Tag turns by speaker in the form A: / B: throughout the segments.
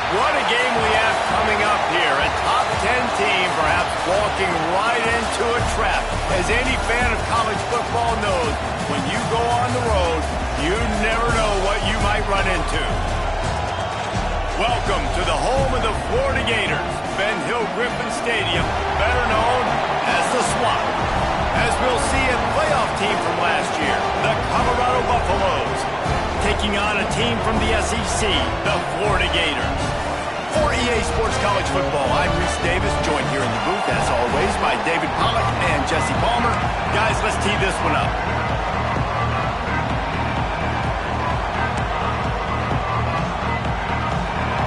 A: What a game we have coming up here. A top 10 team perhaps walking right into a trap. As any fan of college football knows, when you go on the road, you never know what you might run into. Welcome to the home of the Florida Gators, Ben Hill Griffin Stadium, better known as the Swamp. As we'll see, a playoff team from last year, the Colorado Buffaloes, taking on a team from the SEC, the Florida Gators. For EA Sports College Football, I'm Reese Davis, joined here in the booth, as always, by David Pollack and Jesse Palmer. Guys, let's tee this one up.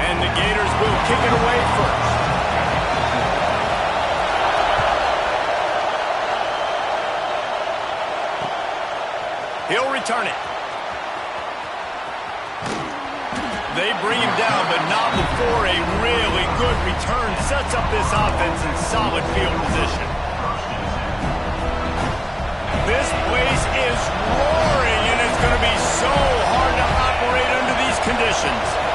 A: And the Gators will kick it away first. He'll return it. They bring him down, but not before a really good return sets up this offense in solid field position. This place is roaring, and it's going to be so hard to operate under these conditions.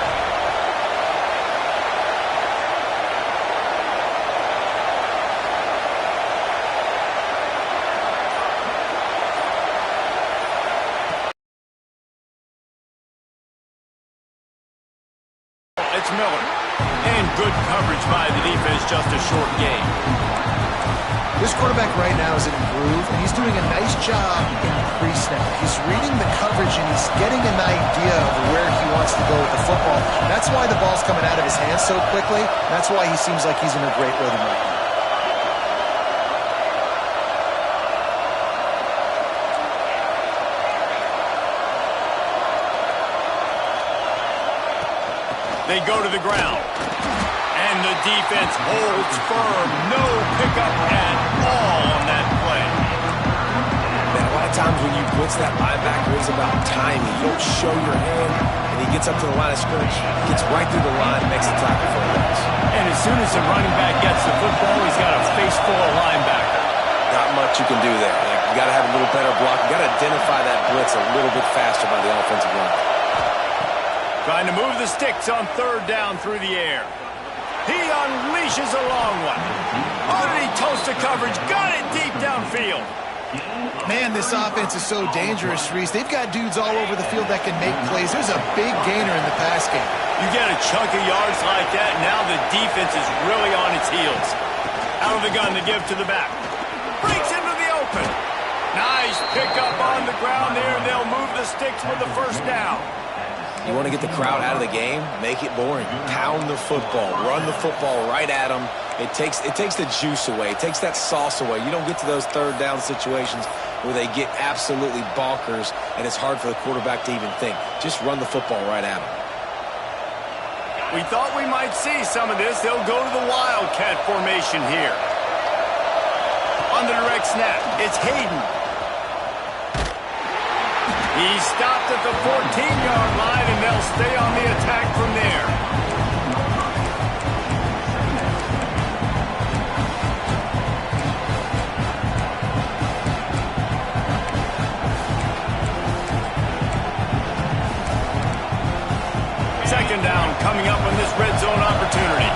A: It's Miller. And good coverage by the defense, just a short game.
B: This quarterback right now is in a groove, and he's doing a nice job in pre-snap. He's reading the coverage, and he's getting an idea of where he wants to go with the football. That's why the ball's coming out of his hands so quickly. That's why he seems like he's in a great rhythm right now.
A: They go to the ground. And the defense holds firm. No pickup at all on that play.
C: Man, a lot of times when you blitz that linebacker, it's about timing. You don't show your hand, and he gets up to the line of scrimmage, gets right through the line, and makes the tackle for a loss.
A: And as soon as the running back gets the football, he's got a face full of linebacker.
C: Not much you can do there. You got to have a little better block. You got to identify that blitz a little bit faster by the offensive line.
A: Trying to move the sticks on third down through the air. He unleashes a long one. Oh, did he toast the coverage? Got it deep downfield.
B: Man, this offense is so dangerous, Reese. They've got dudes all over the field that can make plays. There's a big gainer in the pass game.
A: You get a chunk of yards like that, now the defense is really on its heels. Out of the gun to give to the back. Breaks into the open. Nice pickup on the ground there. They'll move the sticks with the first down.
C: You want to get the crowd out of the game? Make it boring. Pound the football. Run the football right at them. It takes the juice away. It takes that sauce away. You don't get to those third down situations where they get absolutely bonkers and it's hard for the quarterback to even think. Just run the football right at them.
A: We thought we might see some of this. They'll go to the Wildcat formation here. On the direct snap, it's Hayden. He's stopped at the 14-yard line, and they'll stay on the attack from there. Second down coming up on this red zone opportunity.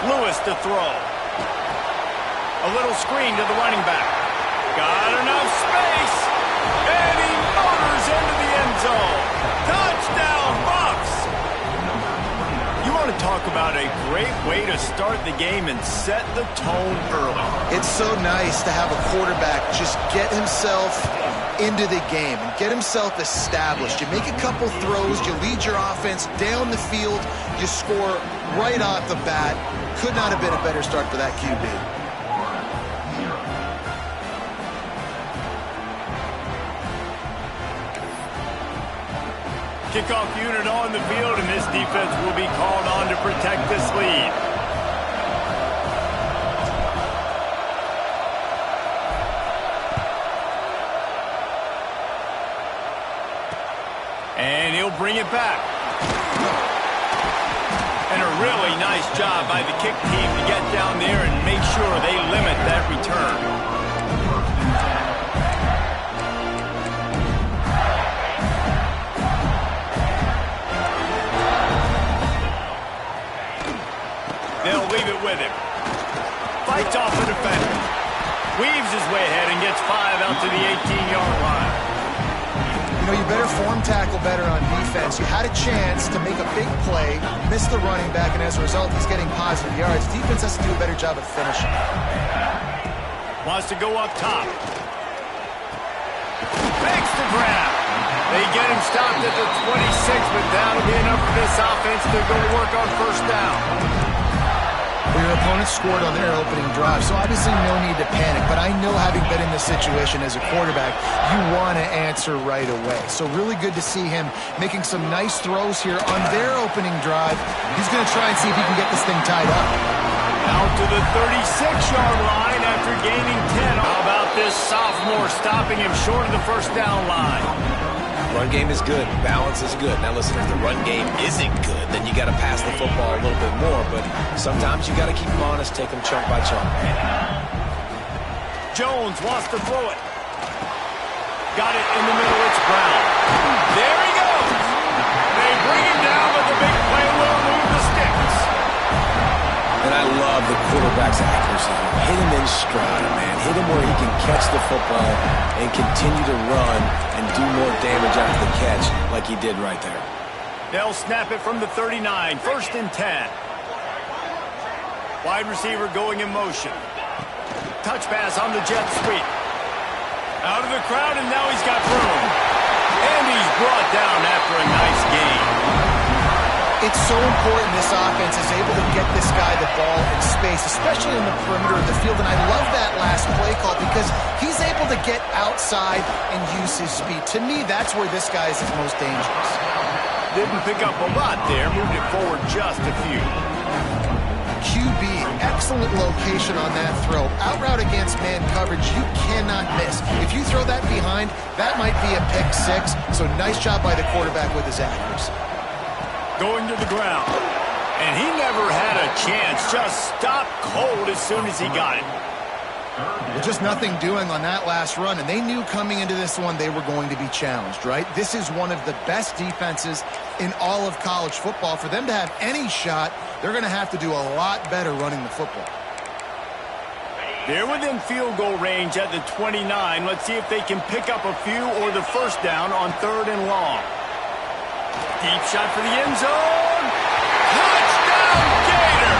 A: Lewis to throw. A little screen to the running back. Got enough space. And he motors into the end zone. Touchdown, Bucs! You want to talk about a great way to start the game and set the tone early.
B: It's so nice to have a quarterback just get himself into the game and get himself established. You make a couple throws, you lead your offense down the field, you score right off the bat. Could not have been a better start for that QB.
A: Kickoff unit on the field, and this defense will be called on to protect this lead. And he'll bring it back. And a really nice job by the kick team to get down there and make sure they limit that return. They'll leave it with him. Fights off the defender. Weaves his way ahead and gets 5 out to the 18-yard line.
B: You know, you better form tackle better on defense. You had a chance to make a big play, missed the running back, and as a result, he's getting positive yards. Defense has to do a better job of finishing.
A: Wants to go up top. Makes the grab. They get him stopped at the 26, but that'll be enough for this offense to go to work on first down.
B: Well, your opponent scored on their opening drive, so obviously no need to panic. But I know, having been in this situation as a quarterback, you want to answer right away. So really good to see him making some nice throws here on their opening drive. He's going to try and see if he can get this thing tied up.
A: Out to the 36-yard line after gaining 10. How about this sophomore stopping him short of the first down line?
C: Run game is good. Balance is good. Now listen, if the run game isn't good, then you got to pass the football a little bit more. But sometimes you got to keep them honest, take them chunk by chunk.
A: Jones wants to throw it. Got it in the middle. It's Brown. There he goes. They bring him down, but the big play will move the sticks.
C: And I love the quarterback's accuracy. Hit him in stride, man. Hit him where he can catch the football and continue to run and do more damage after the catch like he did right there.
A: They'll snap it from the 39. First and 10. Wide receiver going in motion. Touch pass on the jet sweep. Out of the crowd, and now he's got room. And he's brought down after a nice gain.
B: It's so important this offense is able to get this guy the ball in space, especially in the perimeter of the field. And I love that last play call because he's able to get outside and use his speed. To me, that's where this guy is his most dangerous.
A: Didn't pick up a lot there. Moved it forward just a few.
B: QB, excellent location on that throw. Out route against man coverage, you cannot miss. If you throw that behind, that might be a pick six. So nice job by the quarterback with his accuracy.
A: Going to the ground. And he never had a chance. Just stopped cold as soon as he got it.
B: Well, just nothing doing on that last run, and they knew coming into this one they were going to be challenged, right? This is one of the best defenses in all of college football. For them to have any shot, they're going to have to do a lot better running the football.
A: They're within field goal range at the 29. Let's see if they can pick up a few or the first down on 3rd and long. Deep shot for the end zone. Touchdown, Gator!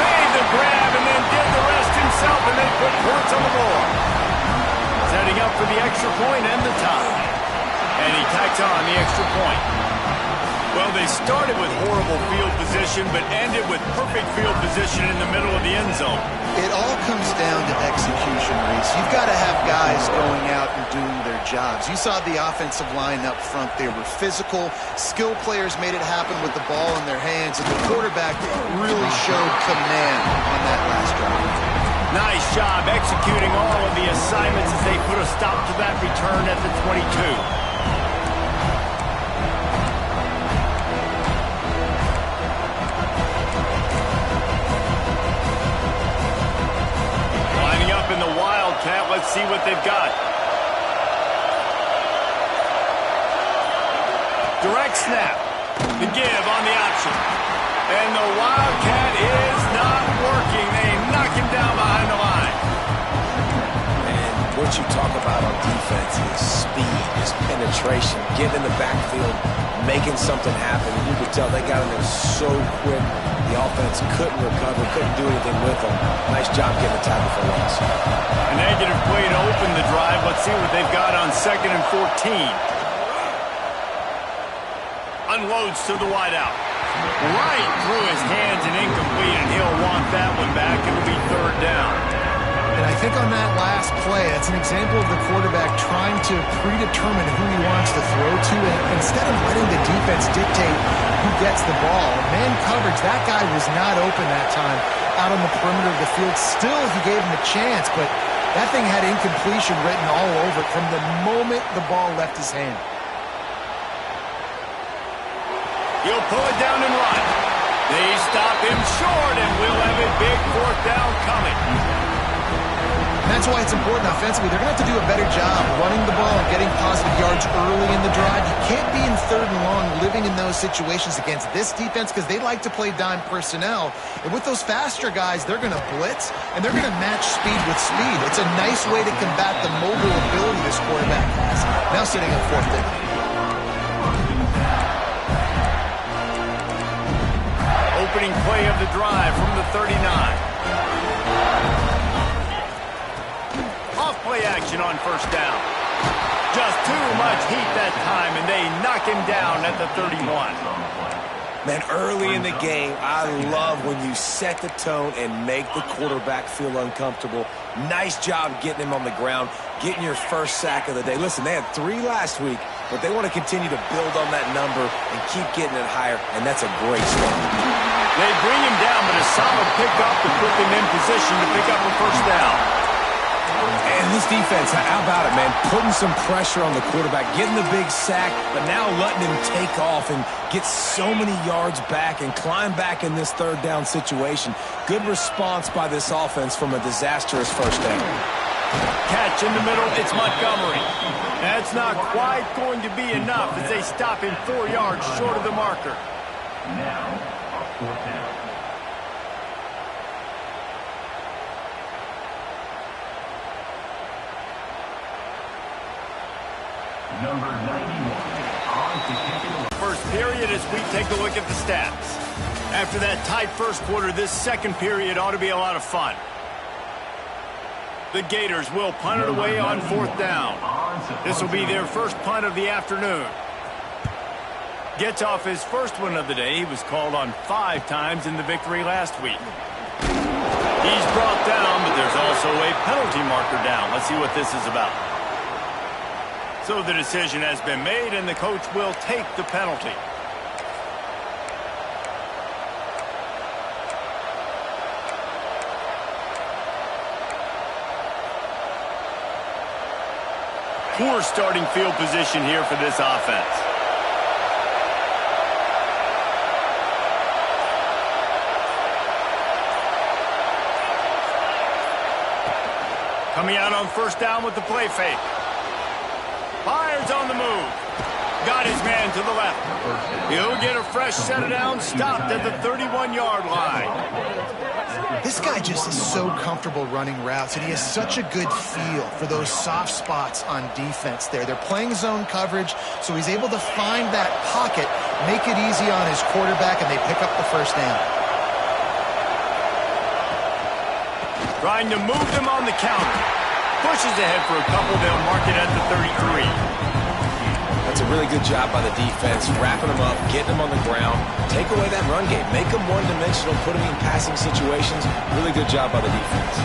A: Made the grab and then did the rest himself, and they put points on the board. Setting up for the extra point and the tie. And he tacks on the extra point. Well, they started with horrible field position, but ended with perfect field position in the middle of the end zone.
B: It all comes down to execution, Reese. You've got to have guys going out and doing their jobs. You saw the offensive line up front. They were physical. Skill players made it happen with the ball in their hands, and the quarterback really showed command on that last drive.
A: Nice job executing all of the assignments as they put a stop to that return at the 22. In the Wildcat, let's see what they've got. Direct snap. The give on the option. And the Wildcat is not working. They knock him down behind the line.
C: And what you talk about on defense is speed, is penetration, getting in the backfield, making something happen. And you could tell they got in there so quick. The offense couldn't recover, couldn't do anything with them. Nice job getting the tackle for loss.
A: A negative play to open the drive. Let's see what they've got on 2nd and 14. Unloads to the wideout. Right through his hands and incomplete, and he'll want that one back. It'll be 3rd down.
B: And I think on that last play, it's an example of the quarterback trying to predetermine who he wants to throw to, and instead of letting the defense dictate who gets the ball, man coverage, that guy was not open that time out on the perimeter of the field. Still, he gave him a chance, but that thing had incompletion written all over it from the moment the ball left his hand.
A: He'll pull it down and run. They stop him short, and we'll have a big 4th down coming.
B: And that's why it's important offensively. They're going to have to do a better job running the ball and getting positive yards early in the drive. You can't be in 3rd and long living in those situations against this defense because they like to play dime personnel. And with those faster guys, they're going to blitz, and they're going to match speed with speed. It's a nice way to combat the mobile ability this quarterback has. Now sitting at 4th down.
A: Opening play of the drive from the 39. Off-play action on 1st down. Just too much heat that time, and they knock him down at the 31.
C: Man, early in the game, I love when you set the tone and make the quarterback feel uncomfortable. Nice job getting him on the ground, getting your first sack of the day. Listen, they had 3 last week, but they want to continue to build on that number and keep getting it higher, and that's a great start.
A: They bring him down, but a solid pickup to put them in position to pick up a 1st down.
C: And this defense, how about it, man? Putting some pressure on the quarterback, getting the big sack, but now letting him take off and get so many yards back and climb back in this 3rd down situation. Good response by this offense from a disastrous 1st down.
A: Catch in the middle, it's Montgomery. That's not quite going to be enough as they stop him 4 yards short of the marker.
D: Now, 4th down. Number 91 on to kick it.
A: First period as we take a look at the stats. After that tight 1st quarter, this 2nd period ought to be a lot of fun. The Gators will punt it away on 4th down. This will be their first punt of the afternoon. Gets off his first one of the day. He was called on 5 times in the victory last week. He's brought down, but there's also a penalty marker down. Let's see what this is about. So the decision has been made, and the coach will take the penalty. Poor starting field position here for this offense. Coming out on first down with the play fake. Fires on the move. Got his man to the left. He'll get a fresh set of downs, stopped at the 31-yard line.
B: This guy just is so comfortable running routes, and he has such a good feel for those soft spots on defense there. They're playing zone coverage, so he's able to find that pocket, make it easy on his quarterback, and they pick up the first down.
A: Trying to move them on the counter. Pushes ahead for a couple. They'll mark it at the 33.
C: That's a really good job by the defense, wrapping them up, getting them on the ground, take away that run game, make them one-dimensional, put them in passing situations. Really good job by the defense.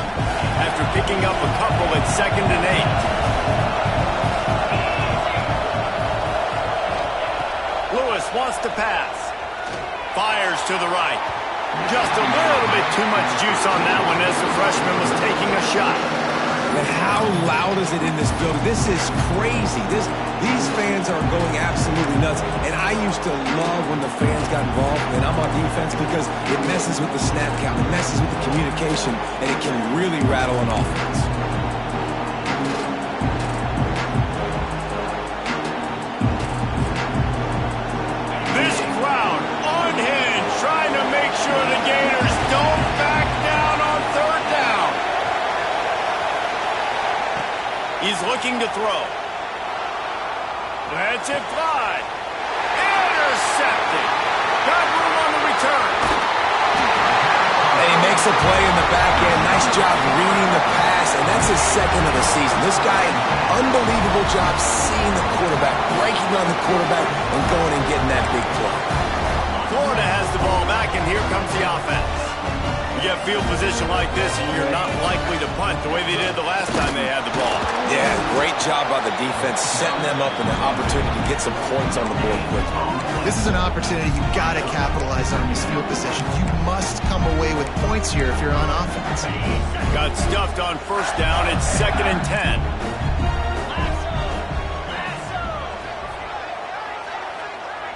A: After picking up a couple at 2nd and 8. Lewis wants to pass. Fires to the right. Just a little bit too much juice on that one as the freshman was taking a shot.
C: And how loud is it in this building? This is crazy. These fans are going absolutely nuts. And I used to love when the fans got involved when I'm on defense because it messes with the snap count, it messes with the communication, and it can really rattle an offense.
A: This crowd unhinged, trying to make sure the Gators don't back down on 3rd down. He's looking to throw. Lets it fly. Intercepted. Got room on the return.
C: And he makes a play in the back end. Nice job reading the pass, and that's his 2nd of the season. This guy, unbelievable job seeing the quarterback, breaking on the quarterback, and going and getting that big play.
A: Florida has the ball back, and here comes the offense. You get field position like this, and you're not likely to punt the way they did the last time they had the ball.
C: Yeah, great job by the defense, setting them up in the opportunity to get some points on the board quickly.
B: This is an opportunity you've got to capitalize on this field position. You must come away with points here if you're on offense.
A: Got stuffed on first down. It's 2nd and 10.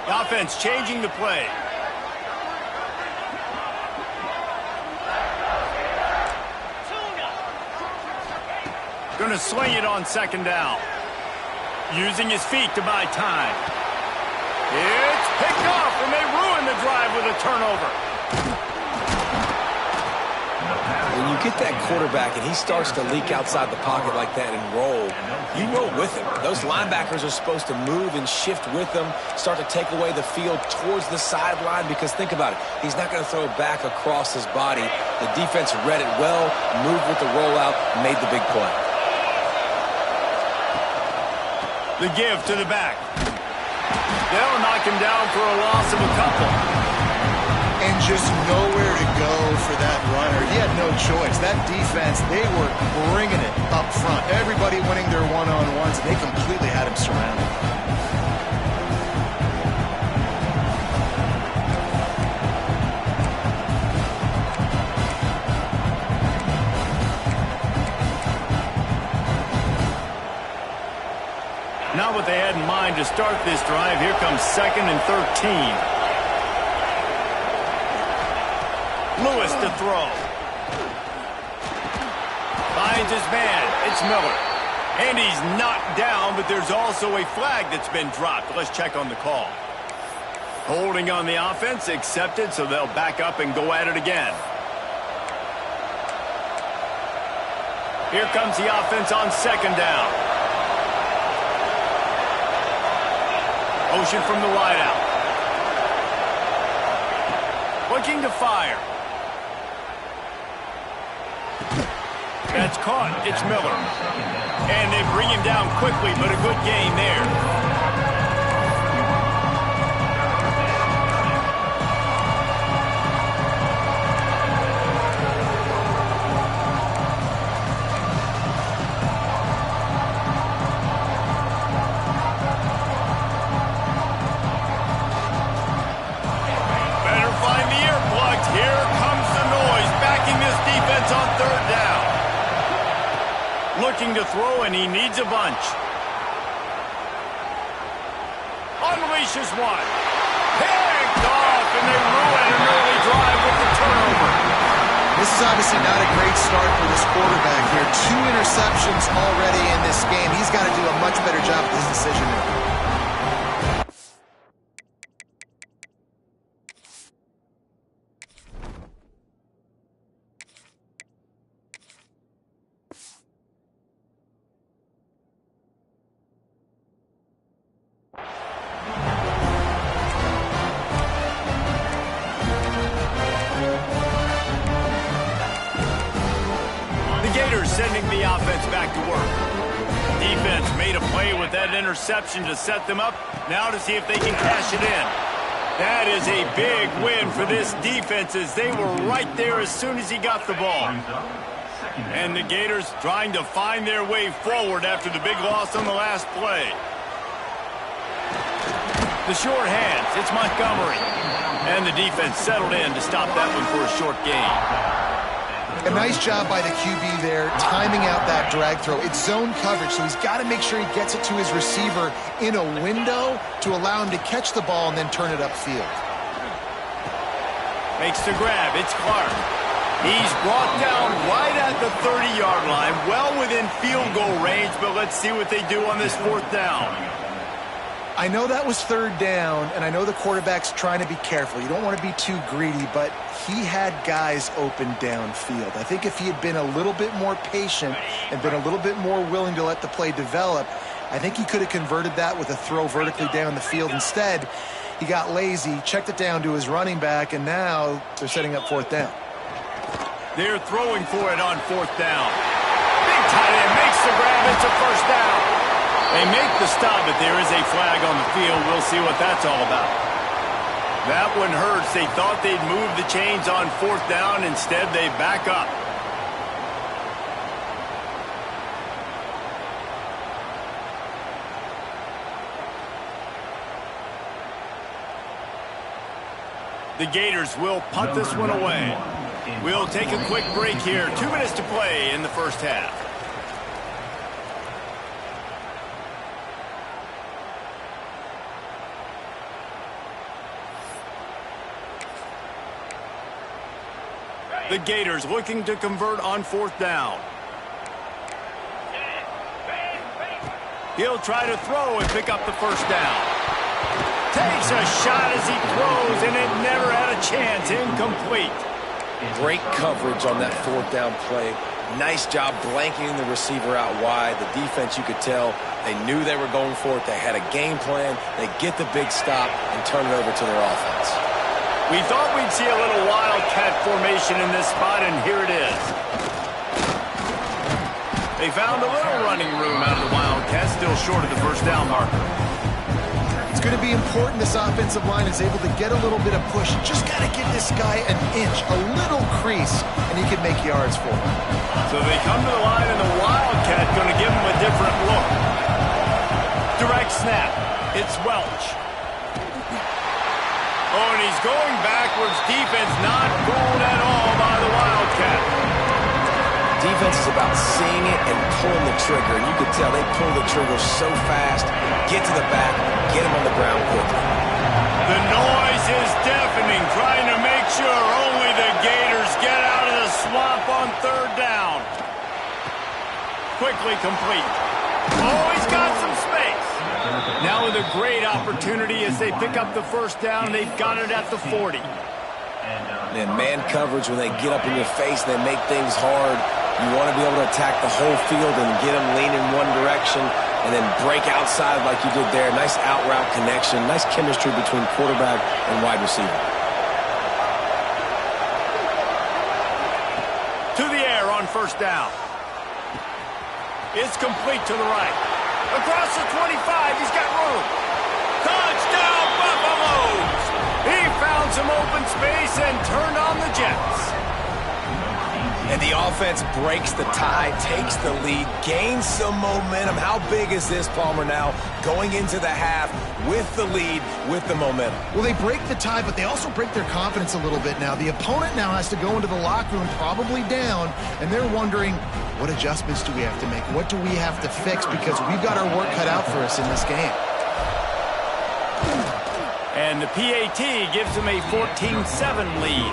A: The offense changing the play. Going to swing it on 2nd down. Using his feet to buy time. It's picked off, and they ruin the drive with a turnover.
C: When you get that quarterback and he starts to leak outside the pocket like that and roll, you roll with him. Those linebackers are supposed to move and shift with them, start to take away the field towards the sideline because think about it. He's not going to throw it back across his body. The defense read it well, moved with the rollout, made the big play.
A: The give to the back. They'll knock him down for a loss of a couple.
B: And just nowhere to go for that runner. He had no choice. That defense, they were bringing it up front. Everybody winning their one-on-ones. They completely had him surrounded.
A: Not what they had in mind to start this drive. Here comes 2nd and 13. Lewis to throw. Finds his man. It's Miller. And he's knocked down, but there's also a flag that's been dropped. Let's check on the call. Holding on the offense, accepted, so they'll back up and go at it again. Here comes the offense on 2nd down. Motion from the wideout. Looking to fire. That's caught. It's Miller. And they bring him down quickly, but a good gain there. throw, and he needs a bunch. Unleashes one. Picked off, and they ruin an early drive with the turnover.
B: This is obviously not a great start for this quarterback here. 2 interceptions already in this game. He's got to do a much better job with his decision making.
A: Sending the offense back to work. Defense made a play with that interception to set them up. Now to see if they can cash it in. That is a big win for this defense as they were right there as soon as he got the ball. And the Gators trying to find their way forward after the big loss on the last play. The short hands, it's Montgomery. And the defense settled in to stop that one for a short gain.
B: A nice job by the QB there, timing out that drag throw. It's zone coverage, so he's got to make sure he gets it to his receiver in a window to allow him to catch the ball and then turn it upfield.
A: Makes the grab. It's Clark. He's brought down right at the 30-yard line, well within field goal range, but let's see what they do on this 4th down.
B: I know that was 3rd down, and I know the quarterback's trying to be careful. You don't want to be too greedy, but he had guys open downfield. I think if he had been a little bit more patient and been a little bit more willing to let the play develop, I think he could have converted that with a throw vertically down the field. Instead, he got lazy, checked it down to his running back, and now they're setting up 4th down.
A: They're throwing for it on 4th down. Big tight end makes the grab. It's a 1st down. They make the stop, but there is a flag on the field. We'll see what that's all about. That one hurts. They thought they'd move the chains on 4th down. Instead, they back up. The Gators will punt this one away. We'll take a quick break here. 2 minutes to play in the first half. The Gators looking to convert on 4th down. He'll try to throw and pick up the 1st down. Takes a shot as he throws, and it never had a chance. Incomplete.
C: Great coverage on that 4th down play. Nice job blanketing the receiver out wide. The defense, you could tell, they knew they were going for it. They had a game plan. They get the big stop and turn it over to their offense.
A: We thought we'd see a little wildcat formation in this spot, and here it is. They found a little running room out of the Wildcats, still short of the 1st down marker.
B: It's going to be important this offensive line is able to get a little bit of push. Just got to give this guy an inch, a little crease, and he can make yards for him.
A: So they come to the line, and the Wildcat going to give him a different look. Direct snap. It's Welch. Oh, and he's going backwards. Defense not fooled at all by the Wildcat.
C: Defense is about seeing it and pulling the trigger. And you can tell they pull the trigger so fast, get to the back, get him on the ground quickly.
A: The noise is deafening, trying to make sure only the Gators get out of the swamp on 3rd down. Quickly complete. Oh, he's got some space. Now with a great opportunity as they pick up the 1st down. They've got it at the 40.
C: And man coverage, when they get up in your face, they make things hard. You want to be able to attack the whole field and get them leaning one direction and then break outside like you did there. Nice out route connection. Nice chemistry between quarterback and wide receiver.
A: To the air on 1st down. It's complete to the right. Across the 25, he's got room. Touchdown, Buffaloes! He found some open space and turned on the Jets.
C: And the offense breaks the tie, takes the lead, gains some momentum. How big is this, Palmer, now going into the half with the lead, with the momentum?
B: Well, they break the tie, but they also break their confidence a little bit now. The opponent now has to go into the locker room probably down, and they're wondering, what adjustments do we have to make? What do we have to fix? Because we've got our work cut out for us in this game.
A: And the PAT gives them a 14-7 lead.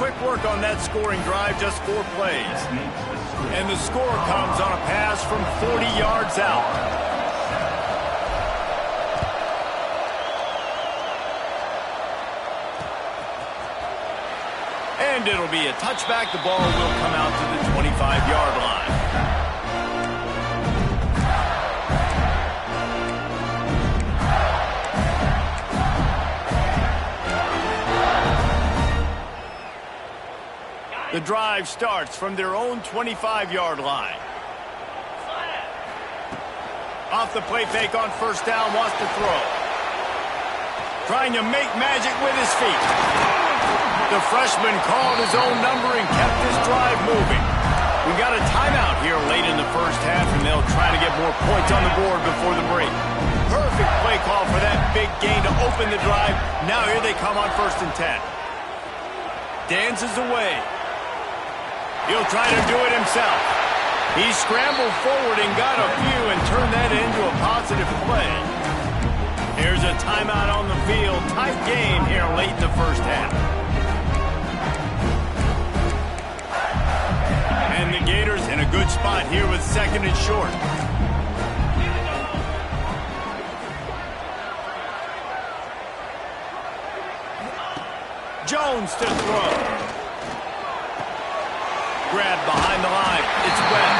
A: Quick work on that scoring drive, just 4 plays. And the score comes on a pass from 40 yards out. And it'll be a touchback. The ball will come out to the 25-yard line. The drive starts from their own 25-yard line. Off the play fake on first down, wants to throw. Trying to make magic with his feet. The freshman called his own number and kept this drive moving. We got a timeout here late in the first half, and they'll try to get more points on the board before the break. Perfect play call for that big gain to open the drive. Now here they come on 1st and 10. Dances away. He'll try to do it himself. He scrambled forward and got a few and turned that into a positive play. Here's a timeout on the field. Tight game here late in the first half. And the Gators in a good spot here with 2nd and short. Jones to throw. Grab behind the line. It's Webb.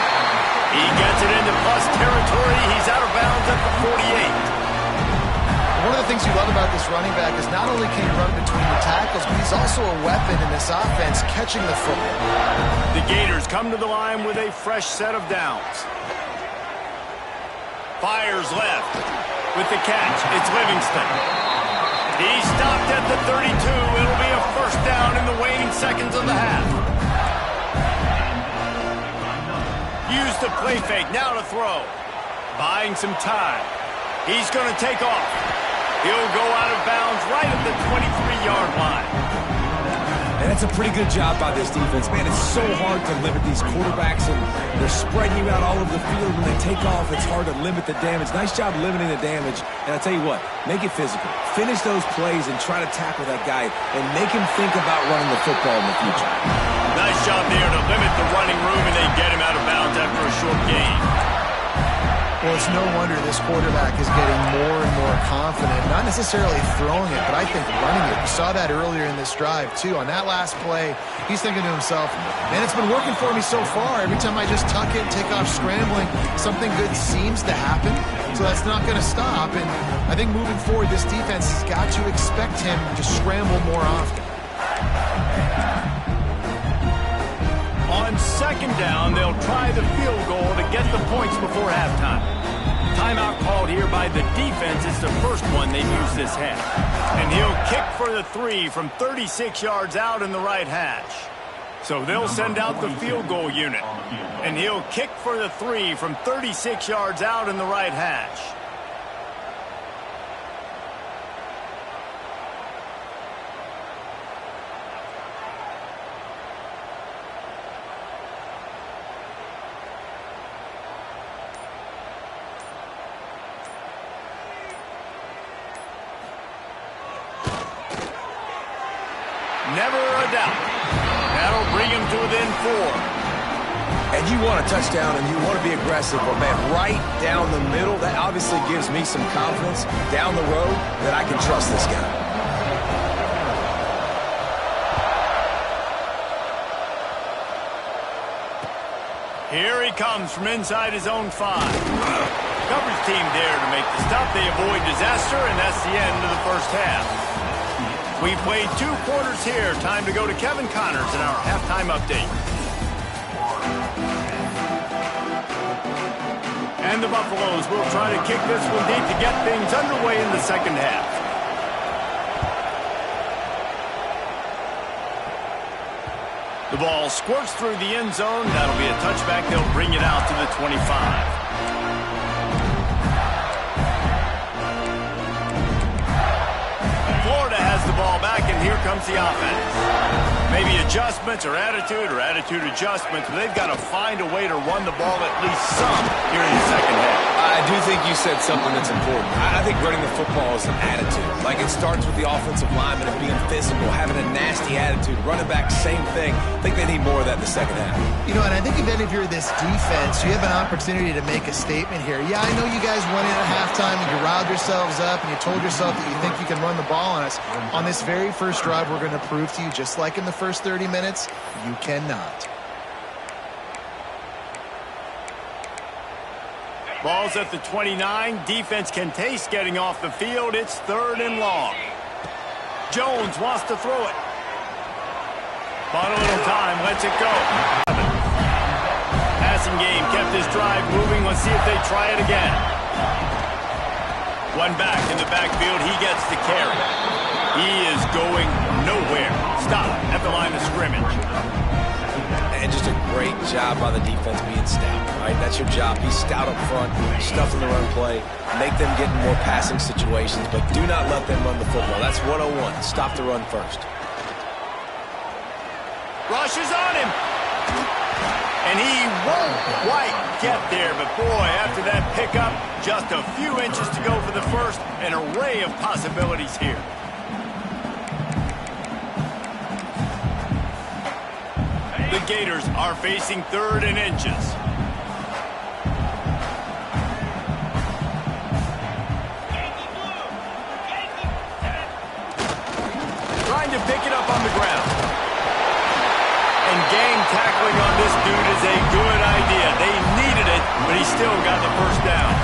A: He gets it into plus territory. He's out of bounds at the 48.
B: One of the things you love about this running back is not only can he run between the tackles, but he's also a weapon in this offense catching the football.
A: The Gators come to the line with a fresh set of downs. Fires left with the catch. It's Livingston. He's stopped at the 32. It'll be a first down in the waning seconds of the half. Use the play fake, now to throw. Buying some time. He's going to take off. He'll go out of bounds right at the 23-yard line.
C: And that's a pretty good job by this defense. Man, it's so hard to limit these quarterbacks, and they're spreading you out all over the field. When they take off, it's hard to limit the damage. Nice job limiting the damage. And I'll tell you what, make it physical. Finish those plays and try to tackle that guy and make him think about running the football in the future.
A: Nice job there to limit the running room, and they get him out of bounds after a short gain.
B: Well, it's no wonder this quarterback is getting more and more confident. Not necessarily throwing it, but I think running it. We saw that earlier in this drive, too. On that last play, he's thinking to himself, man, it's been working for me so far. Every time I just tuck it and take off scrambling, something good seems to happen. So that's not going to stop. And I think moving forward, this defense has got to expect him to scramble more often.
A: On 2nd down, they'll try the field goal to get the points before halftime. Timeout called here by the defense. It's the first one they've used this half. And he'll kick for the 3 from 36 yards out in the right hash. So they'll send out the field goal unit. And he'll kick for the 3 from 36 yards out in the right hash. Never a doubt. That'll bring him to within 4.
C: And you want a touchdown and you want to be aggressive, but man, right down the middle, that obviously gives me some confidence down the road that I can trust this guy.
A: Here he comes from inside his own 5. Coverage team there to make the stop. They avoid disaster, and that's the end of the first half. We played 2 quarters here. Time to go to Kevin Connors in our halftime update. And the Buffaloes will try to kick this one deep to get things underway in the second half. The ball squirts through the end zone. That'll be a touchback. They'll bring it out to the 25. Florida has the ball back, and here comes the offense. Maybe adjustments or attitude adjustments, but they've got to find a way to run the ball at least some here in the second half.
C: I do think you said something that's important. I think running the football is an attitude. Like, it starts with the offensive lineman of being physical, having a nasty attitude. Running back, same thing. I think they need more of that in the second half.
B: You know, and I think if you're this defense, you have an opportunity to make a statement here. Yeah, I know you guys went in at halftime and you riled yourselves up and you told yourself that you think you can run the ball on us. On this very first drive, we're going to prove to you, just like in the first 30 minutes, you cannot.
A: Ball's at the 29. Defense can taste getting off the field. It's 3rd and long. Jones wants to throw it. Bought a little time. Lets it go. Passing game kept this drive moving. Let's see if they try it again. One back in the backfield. He gets the carry. He is going nowhere. Stop at the line of scrimmage.
C: And just a great job by the defense being stout, right? That's your job. Be stout up front, stuff in the run play, make them get in more passing situations, but do not let them run the football. That's 101. Stop the run first.
A: Rush is on him. And he won't quite get there, but boy, after that pickup, just a few inches to go for the first. An array of possibilities here. The Gators are facing 3rd and inches. Trying to pick it up on the ground. And gang tackling on this dude is a good idea. They needed it, but he still got the first down.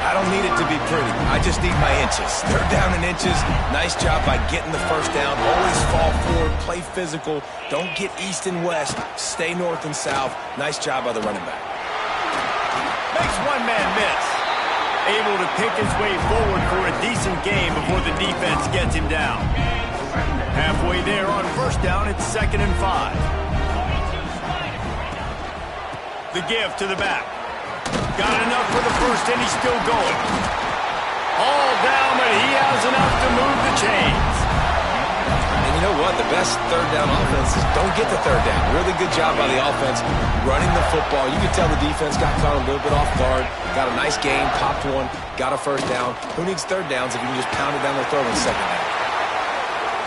C: I don't need it to be pretty. I just need my inches. 3rd down in inches. Nice job by getting the first down. Always fall forward, play physical. Don't get east and west. Stay north and south. Nice job by the running back.
A: Makes one man miss. Able to pick his way forward for a decent game before the defense gets him down. Halfway there on first down, it's 2nd and 5. The give to the back. Got enough for the first, and he's still going. All down, but he has enough to move the chains.
C: And you know what? The best 3rd down offense is don't get the 3rd down. Really good job by the offense running the football. You can tell the defense got caught a little bit off guard. Got a nice game, popped one, got a first down. Who needs 3rd downs if you can just pound it down their throat in the second half?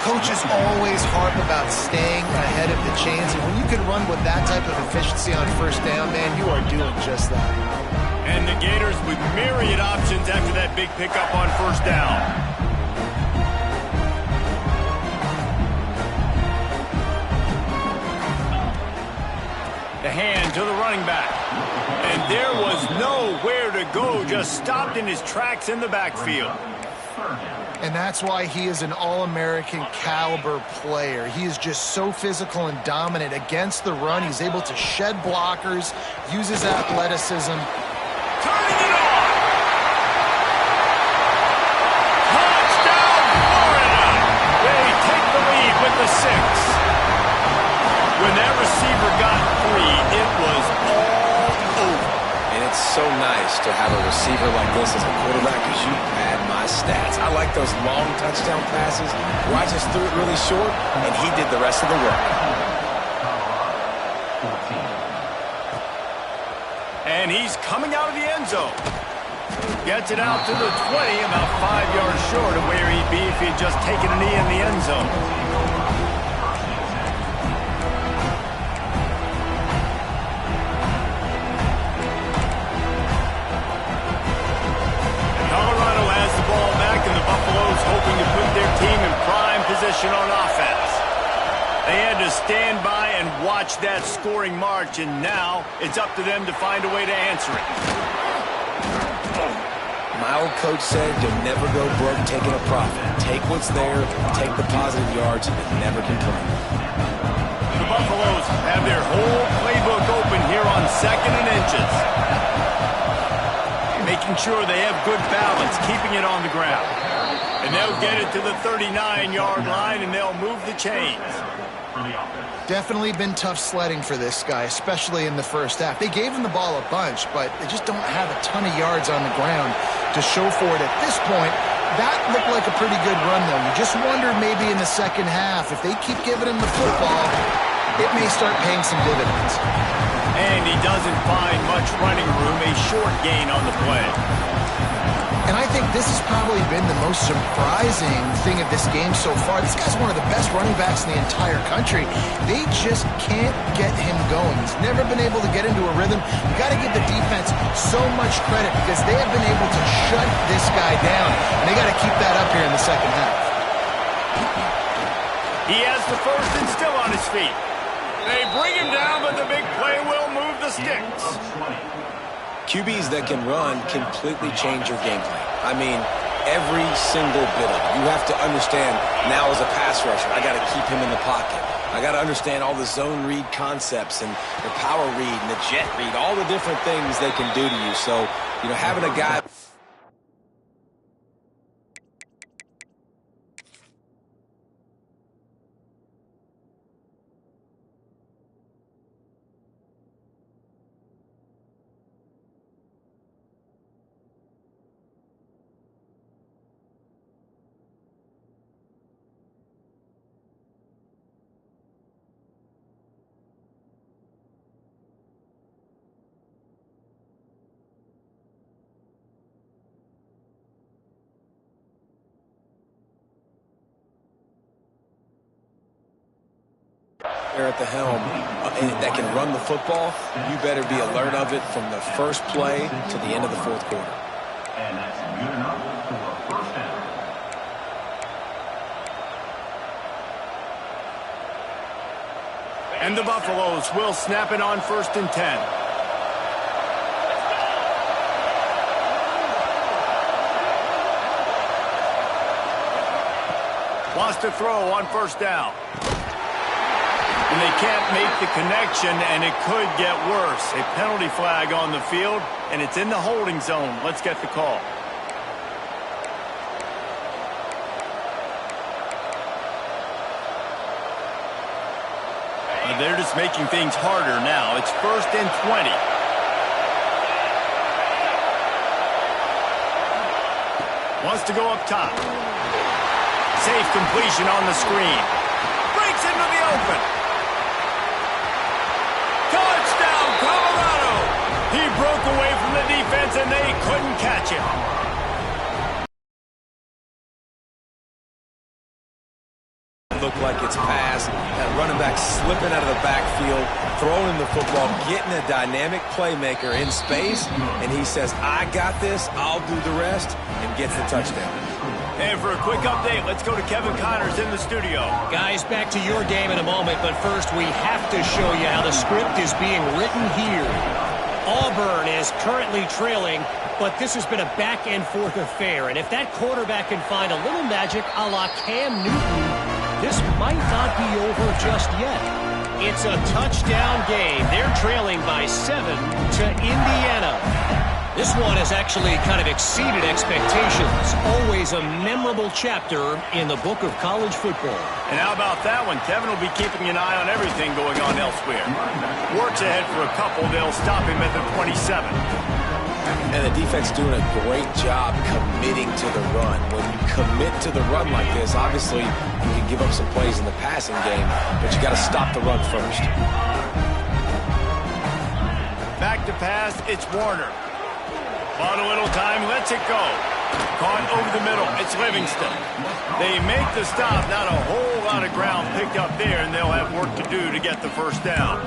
B: Coaches always harp about staying ahead of the chains, and when you can run with that type of efficiency on first down, man, you are doing just that.
A: And the Gators with myriad options after that big pickup on first down. The hand to the running back. And there was nowhere to go, just stopped in his tracks in the backfield.
B: And that's why he is an All-American caliber player. He is just so physical and dominant against the run. He's able to shed blockers, use his athleticism.
A: Turning it on! Touchdown, Florida! They take the lead with the 6. When that receiver got free, it was all over.
C: And it's so nice to have a receiver like this as a quarterback because you pad my stats. I like those long touchdown passes where I just threw it really short and he did the rest of the work.
A: And he's coming out of the end zone. Gets it out to the 20, about 5 yards short of where he'd be if he'd just taken a knee in the end zone. Colorado has the ball back, and the Buffaloes hoping to put their team in prime position on offense. They had to stand by and watch that scoring march, and now it's up to them to find a way to answer it.
C: My old coach said you'll never go broke taking a profit. Take what's there, take the positive yards, and never complain.
A: The Buffaloes have their whole playbook open here on 2nd and inches. Making sure they have good balance, keeping it on the ground. And they'll get it to the 39-yard line, and they'll move the chains.
D: for the offense.
B: Definitely been tough sledding for this guy, especially in the first half. They gave him the ball a bunch, but they just don't have a ton of yards on the ground to show for it at this point. That looked like a pretty good run, though. You just wonder maybe in the second half, if they keep giving him the football, it may start paying some dividends.
A: And he doesn't find much running room, a short gain on the play.
B: And I think this has probably been the most surprising thing of this game so far. This guy's one of the best running backs in the entire country. They just can't get him going. He's never been able to get into a rhythm. You got to give the defense so much credit because they have been able to shut this guy down. And they got to keep that up here in the second half.
A: He has the first and still on his feet. They bring him down, but the big play will move the sticks.
C: QBs that can run completely change your game plan. I mean, every single bit of it. You have to understand now as a pass rusher, I got to keep him in the pocket. I got to understand all the zone read concepts and the power read and the jet read, all the different things they can do to you. So, you know, having a guy... at the helm that can run the football, you better be alert of it from the first play to the end of the fourth quarter.
D: And that's good enough for a first down.
A: And the Buffaloes will snap it on 1st and 10. Wants to throw on 1st down. And they can't make the connection, and it could get worse. A penalty flag on the field, and it's in the holding zone. Let's get the call. They're just making things harder now. It's 1st and 20. Wants to go up top. Safe completion on the screen. Breaks into the open. Touchdown, Colorado! He broke away from the defense, and they couldn't catch him.
C: Look like it's passed. That running back slipping out of the backfield, throwing the football, getting a dynamic playmaker in space, and he says, I got this, I'll do the rest, and gets the touchdown.
A: And for a quick update, let's go to Kevin Connors in the studio.
E: Guys, back to your game in a moment, but first we have to show you how the script is being written here. Auburn is currently trailing, but this has been a back-and-forth affair, and if that quarterback can find a little magic a la Cam Newton, this might not be over just yet. It's a touchdown game. They're trailing by 7 to Indiana. This one has actually kind of exceeded expectations. Always a memorable chapter in the book of college football.
A: And how about that one? Kevin will be keeping an eye on everything going on elsewhere. Works ahead for a couple. They'll stop him at the 27.
C: And the defense doing a great job committing to the run. When you commit to the run like this, obviously you can give up some plays in the passing game, but you got to stop the run first.
A: Back to pass, it's Warner. Bought a little time, lets it go. Caught over the middle, it's Livingston. They make the stop, not a whole lot of ground picked up there, and they'll have work to do to get the first down.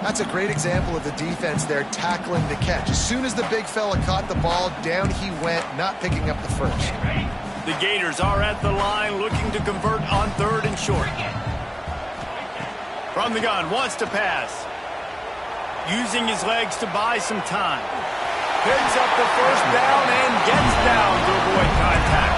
B: That's a great example of the defense there tackling the catch. As soon as the big fella caught the ball, down he went, not picking up the first.
A: The Gators are at the line looking to convert on 3rd and short. From the gun, wants to pass. Using his legs to buy some time. Picks up the first down and gets down to avoid contact.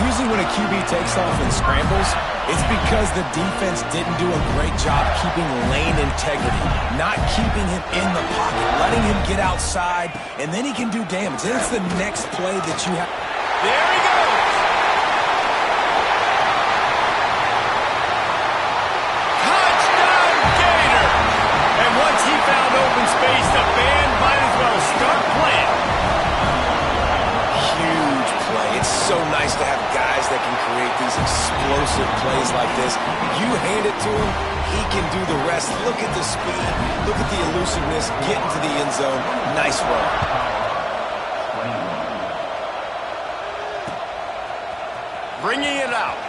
C: Usually when a QB takes off and scrambles, it's because the defense didn't do a great job keeping lane integrity, not keeping him in the pocket, letting him get outside, and then he can do damage. Then it's the next play that you have.
A: There he goes.
C: can create these explosive plays like this. You hand it to him, he can do the rest. Look at the speed. Look at the elusiveness. Get into the end zone. Nice run.
A: Bringing it out.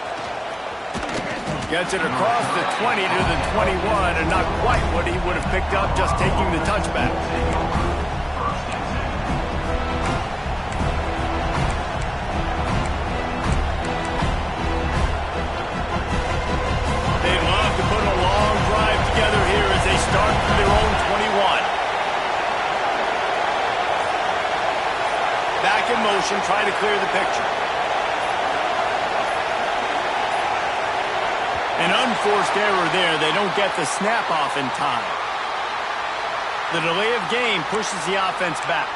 A: Gets it across the 20 to the 21, and not quite what he would have picked up just taking the touchback. They love to put a long drive together here as they start from their own 21. Back in motion, trying to clear the picture. An unforced error there. They don't get the snap off in time. The delay of game pushes the offense back.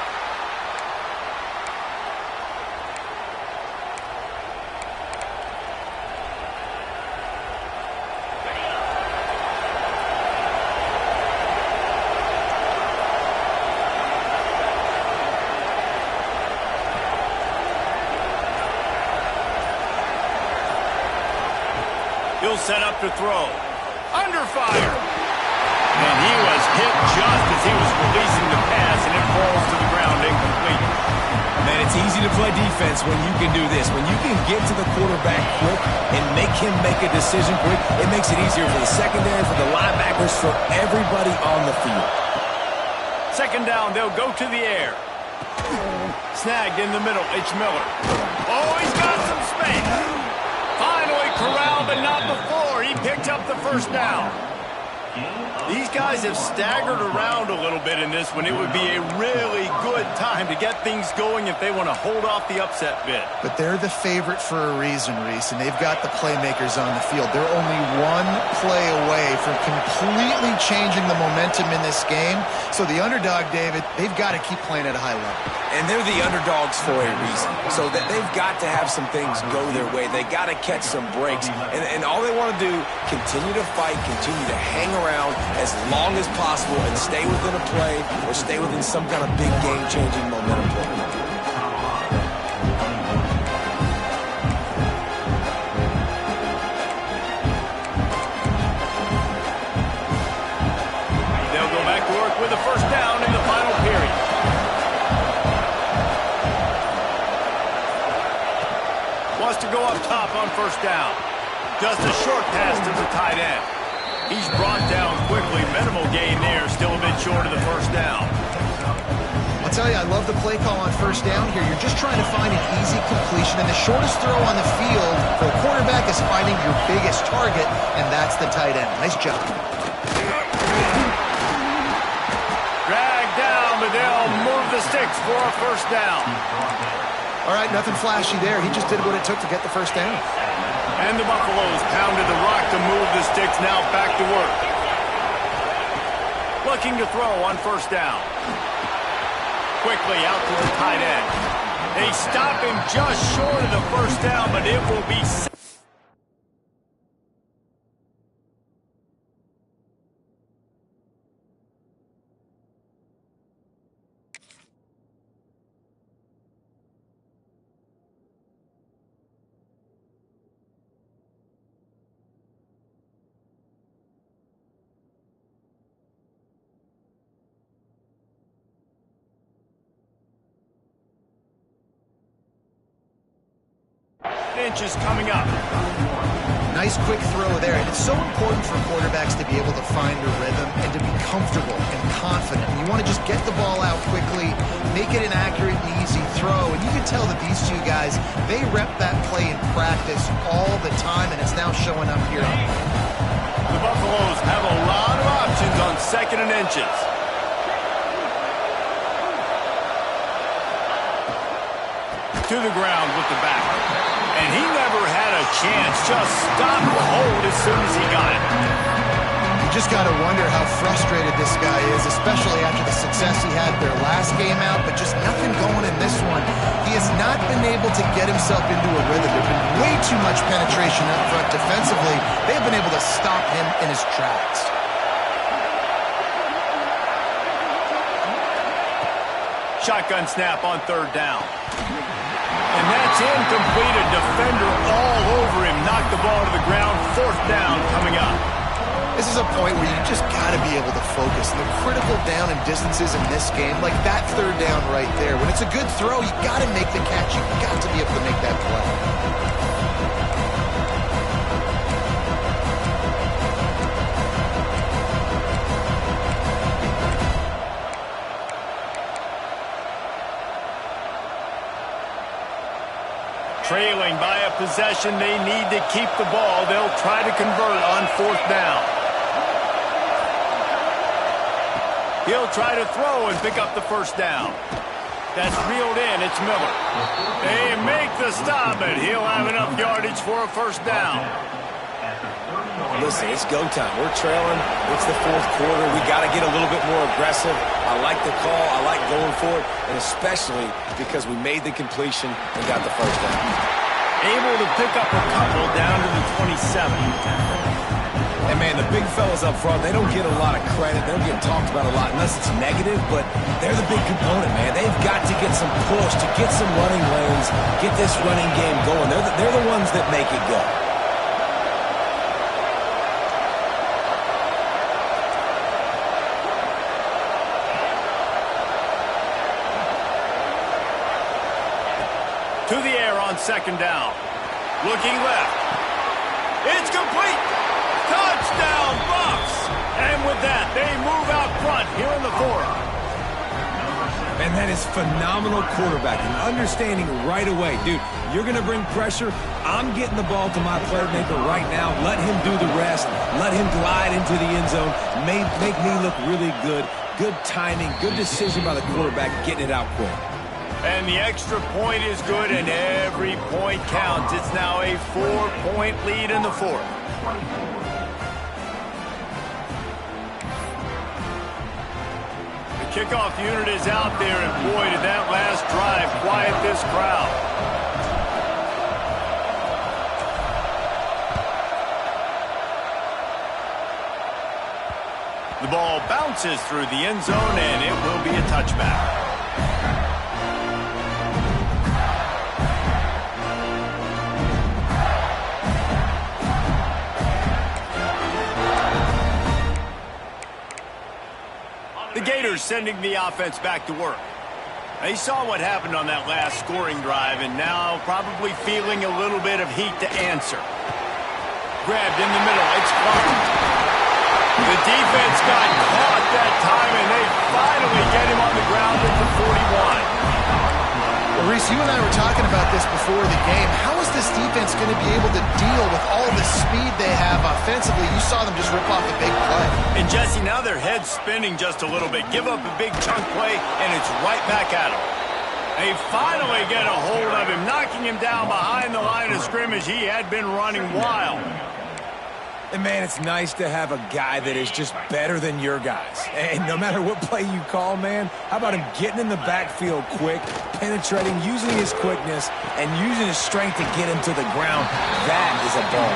A: He'll set up to throw. Under fire. And he was hit just as he was releasing the pass, and it falls to the ground incomplete.
C: Man, it's easy to play defense when you can do this. When you can get to the quarterback quick and make him make a decision quick, it makes it easier for the secondary, for the linebackers, for everybody on the field.
A: Second down, they'll go to the air. Snagged in the middle, it's Miller. Oh, he's got some space. Finally corralled, but not before. He picked up the first down. These guys have staggered around a little bit in this one. It would be a really good time to get things going if they want to hold off the upset bid.
B: But they're the favorite for a reason, Reese, and they've got the playmakers on the field. They're only one play away from completely changing the momentum in this game. So the underdog, David, they've got to keep playing at a high level.
C: And they're the underdogs for a reason. So that they've got to have some things go their way. They got to catch some breaks. And all they want to do, continue to fight, continue to hang around as long as possible and stay within a play or stay within some kind of big game-changing momentum play.
A: They'll go back to work with a first down in the final period. Wants to go up top on first down. Just a short pass to the tight end. He's brought down quickly. Minimal gain there. Still a bit short of the first down.
B: I'll tell you, I love the play call on first down here. You're just trying to find an easy completion, and the shortest throw on the field for a quarterback is finding your biggest target, and that's the tight end. Nice job.
A: Dragged down, but they'll move the sticks for a first down.
B: All right, nothing flashy there. He just did what it took to get the first down.
A: And the Buffaloes pounded the rock to move the sticks, now back to work. Looking to throw on first down. Quickly out to the tight end. They stop him just short of the first down, but it will be... inches coming up.
B: Nice quick throw there, and it's so important for quarterbacks to be able to find a rhythm and to be comfortable and confident. You want to just get the ball out quickly, make it an accurate and easy throw, and you can tell that these two guys, they rep that play in practice all the time, and it's now showing up here.
A: The Buffaloes have a lot of options on second and inches. To the ground with the back. And he never had a chance. Just stopped the hold as soon as he got it.
B: You just got to wonder how frustrated this guy is, especially after the success he had their last game out, but just nothing going in this one. He has not been able to get himself into a rhythm. There's been way too much penetration up front defensively. They've been able to stop him in his tracks.
A: Shotgun snap on third down. And that's It's incomplete. A defender all over him. Knocked the ball to the ground. 4th down coming up.
B: This is a point where you just got to be able to focus. And the critical down and distances in this game, like that 3rd down right there. When it's a good throw, you got to make the catch. You got to be able to make that play.
A: Trailing by a possession, they need to keep the ball. They'll try to convert on 4th down. He'll try to throw and pick up the 1st down. That's reeled in. It's Miller. They make the stop, and he'll have enough yardage for a 1st down.
C: Listen, it's go time. We're trailing. It's the 4th quarter. We got to get a little bit more aggressive. I like the call. I like going for it, and especially because we made the completion and got the 1st down.
A: Able to pick up a couple down to the 27.
C: And, man, the big fellas up front, they don't get a lot of credit. They don't get talked about a lot unless it's negative, but they're the big component, man. They've got to get some push, to get some running lanes, get this running game going. They're the ones that make it go.
A: To the air on 2nd down. Looking left. It's complete. Touchdown, Bucks! And with that, they move out front here in the 4th.
C: And that is phenomenal quarterbacking. Understanding right away, dude, you're going to bring pressure. I'm getting the ball to my playmaker right now. Let him do the rest. Let him glide into the end zone. Make me look really good. Good timing, good decision by the quarterback, getting it out quick.
A: And the extra point is good, and every point counts. It's now a 4-point lead in the 4th. The kickoff unit is out there, and boy, did that last drive quiet this crowd. The ball bounces through the end zone, and it will be a touchback. The Gators sending the offense back to work. They saw what happened on that last scoring drive, and now probably feeling a little bit of heat to answer. Grabbed in the middle. It's clocked. The defense got caught that time, and they finally get him on the ground at the 41.
B: Well, Reese, you and I were talking about this before the game. How is this defense going to be able to deal with all the speed they have offensively? You saw them just rip off a big play.
A: And, Jesse, now their head's spinning just a little bit. Give up a big chunk play, and it's right back at them. They finally get a hold of him, knocking him down behind the line of scrimmage. He had been running wild.
C: And, man, it's nice to have a guy that is just better than your guys. And no matter what play you call, man, how about him getting in the backfield quick, penetrating, using his quickness, and using his strength to get him to the ground? That is a ball.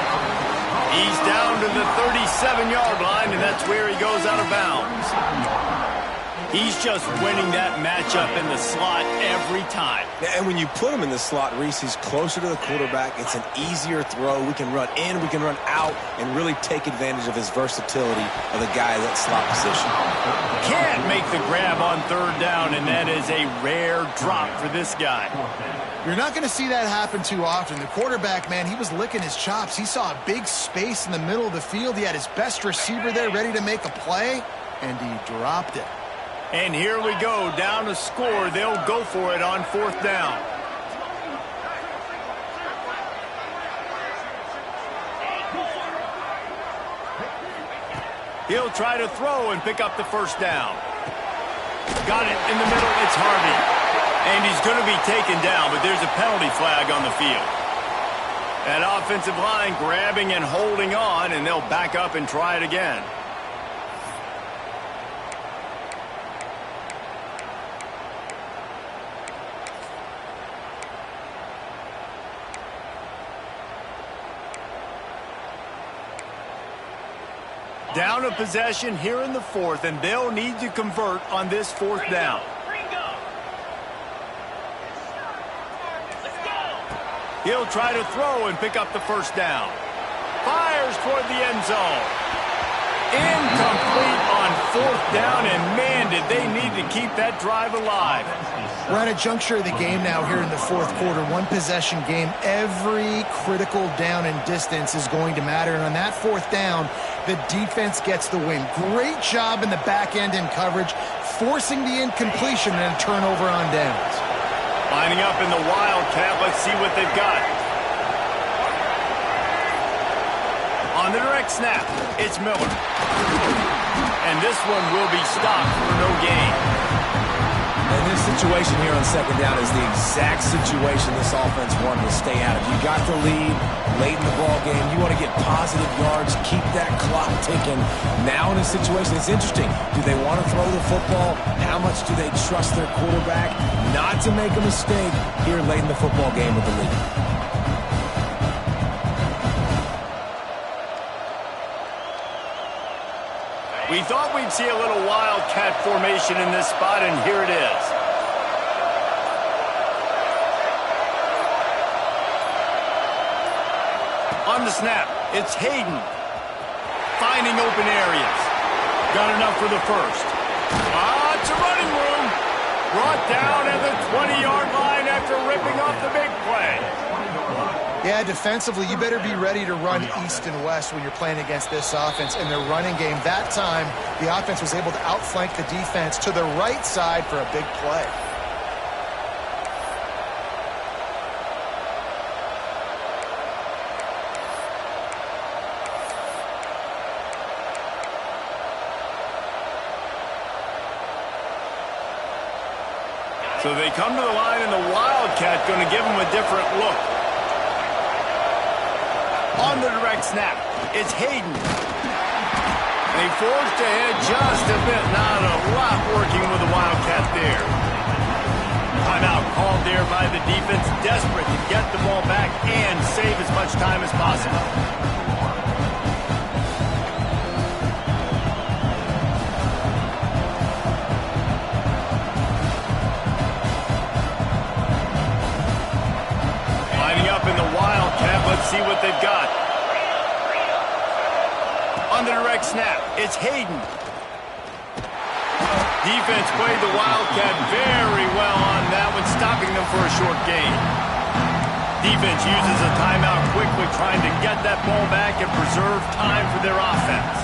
A: He's down to the 37-yard line, and that's where he goes out of bounds. He's just winning that matchup in the slot every time.
C: And when you put him in the slot, Reese, he's closer to the quarterback. It's an easier throw. We can run in, we can run out, and really take advantage of his versatility of the guy at that slot position.
A: Can't make the grab on 3rd down, and that is a rare drop for this guy.
B: You're not going to see that happen too often. The quarterback, man, he was licking his chops. He saw a big space in the middle of the field. He had his best receiver there ready to make a play, and he dropped it.
A: And here we go, down to score. They'll go for it on 4th down. He'll try to throw and pick up the 1st down. Got it in the middle. It's Harvey. And he's going to be taken down, but there's a penalty flag on the field. That offensive line grabbing and holding on, and they'll back up and try it again. Down a possession here in the 4th, and they'll need to convert on this 4th down. He'll try to throw and pick up the first down. Fires toward the end zone. Incomplete on fourth down, and man, did they need to keep that drive alive.
B: We're at a juncture of the game now here in the fourth quarter. One possession game. Every critical down and distance is going to matter. And on that fourth down, the defense gets the win. Great job in the back end in coverage, forcing the incompletion and a turnover on downs.
A: Lining up in the Wildcat. Let's see what they've got. On the direct snap, it's Miller. And this one will be stopped for no gain.
C: And this situation here on second down is the exact situation this offense wanted to stay out of. You got the lead late in the ball game. You want to get positive yards, keep that clock ticking. Now in a situation, it's interesting. Do they want to throw the football? How much do they trust their quarterback not to make a mistake here late in the football game with the lead?
A: We thought we'd see a little Wildcat formation in this spot, and here it is. On the snap, it's Hayden. Finding open areas. Got enough for the first. It's a running room. Brought down at the 20-yard line after ripping off the big play.
B: Yeah, defensively, you better be ready to run east and west when you're playing against this offense. In their running game, that time, the offense was able to outflank the defense to the right side for a big play.
A: So they come to the line, and the Wildcat going to give them a different look. On the direct snap, it's Hayden. They forced ahead just a bit. Not a lot working with the Wildcat there. Timeout called there by the defense, desperate to get the ball back and save as much time as possible. Lining up in the Wildcat, let's see what they've got. On the direct snap, it's Hayden. Defense played the Wildcat very well on that one, stopping them for a short gain. Defense uses a timeout quickly, trying to get that ball back and preserve time for their offense.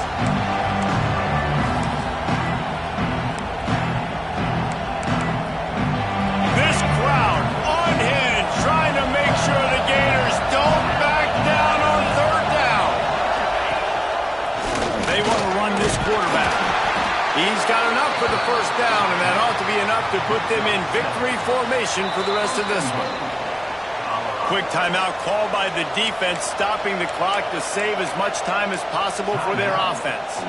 A: This crowd unhinged, trying to make sure the Gators don't back down on third down. They want to run this quarterback. He's got enough for the first down, and that ought to be enough to put them in victory formation for the rest of this one. Quick timeout called by the defense, stopping the clock to save as much time as possible for their offense.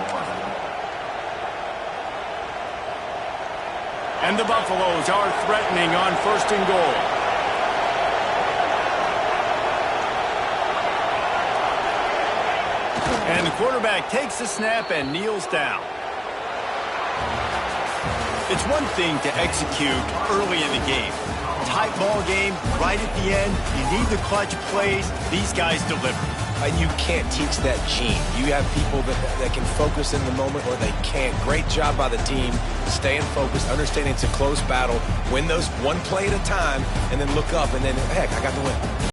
A: And the Buffaloes are threatening on first and goal. And the quarterback takes the snap and kneels down. It's one thing to execute early in the game. Tight ball game, right at the end. You need the clutch plays. These guys deliver.
C: And you can't teach that gene. You have people that can focus in the moment or they can't. Great job by the team, staying focused, understanding it's a close battle, win those one play at a time, and then look up and then, heck, I got the win.